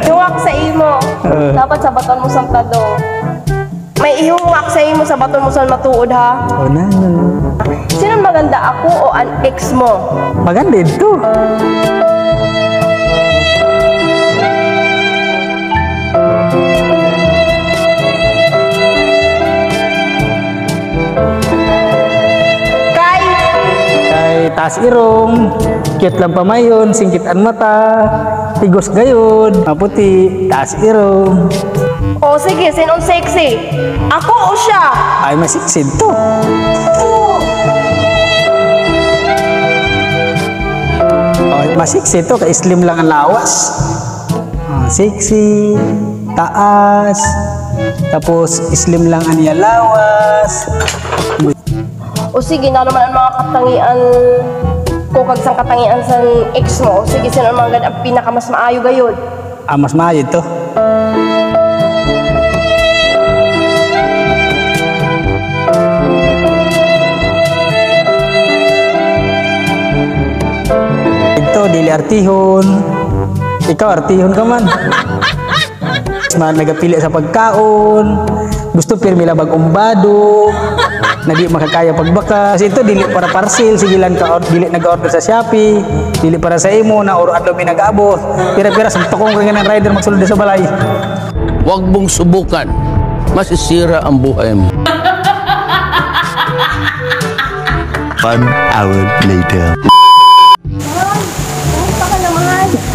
Iwak sa imo. Dapat sa baton mo sang tadong. May ihuwak sa imo sa baton mo sang matuod ha. O na. Sino maganda, ako o ang ex mo? Maganda ito. Kay taas irong, cute lang pamayon, singkit ang mata, tigos gayod, maputi, taas irong. O sige, sinong sexy? Ako o siya? Ay, masiksid to. Oh, masiksi to, ka-slim lang ang lawas. Sexy, taas, tapos slim lang ang iya lawas. O sige, na naman ang mga katangian ko kag sang katangian sa ex mo. O sige, sino ang mga ang pinakamas maayo gayod? Mas maayod to. Ito, dili artihon. Ikaw, artihon ka man. Nagapili sa pagkaon. Gusto pirmi labag umbado. Na di makakaya pagbakas. Ito, dili para parcel. Sige lang ka, dili nag-order sa Shopee. Dili para sa imo na oro adlaw mi nag-abot. Pira-pira sa tukong ka ng rider magsulod sa balay. Huwag mong subukan. Masisira ang buhay mo. 1 hour later.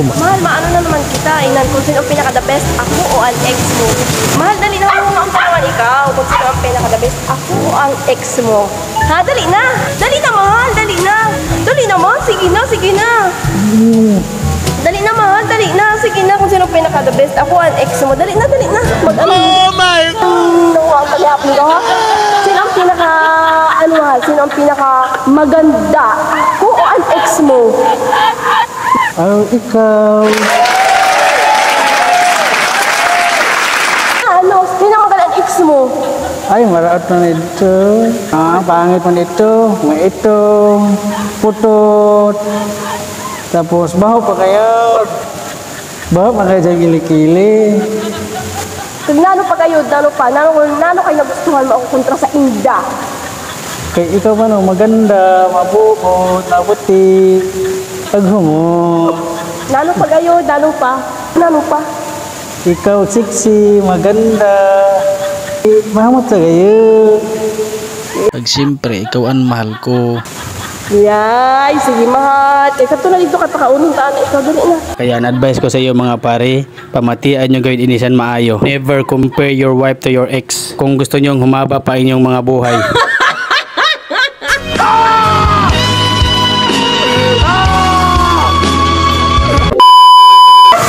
Mahal, maano na naman kita. Inan, kung sino ang pinaka-the best, ako o ang ex mo. Mahal, dali na mo ang pangalan ikaw. Kung sino ang pinaka-the best, ako o ang ex mo. Ha, dali na. Dali na, mahal. Dali na. Dali na, mahal. Sige na, sige na. Dali na, mahal. Dali na. Sige na, kung sino ang pinaka-the best, ako o ang ex mo. Dali na, dali na. Oh my God! Naku, ang paghihapon ko, ha? Sino ang pinaka, ano ha? Sino ang pinaka maganda? Ako o ang ex mo? Oh, ikaw. Ano? Sino ang maganda ang ex mo? Ay, maraot na nito. Pangit mo nito. May ito. Putot. Tapos, baho pa kayo. Baho pa kayo dyan kilikili. Nano pa kayo, nano pa. Nano kayo nagustuhan mo ako kontra sa Inda. Kay ikaw man, maganda, mabukot, maputi. Paghumo. Nano pa kayo, nano pa. Nano pa. Ikaw sexy, maganda. Mahamot sa kayo. Pag siyempre, ikaw ang mahal ko. Yay, sige mahal. Kaya katulad dito katakaunong taan. Ikaw, dali na. Kaya na-advise ko sa iyo mga pare, pamatian nyo gawin inisan maayo. Never compare your wife to your ex. Kung gusto nyong humaba pa inyong mga buhay.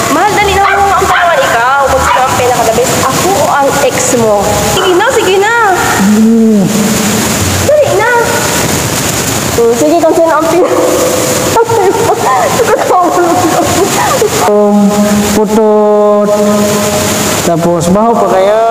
Mahal, dali na mo ang pangalan ikaw. Kung sino ang pinaka-the best, ako o ang ex mo. Sige na, sige na. Dali na. Sige, kung sino ang Putot. Tapos baho pa kayo.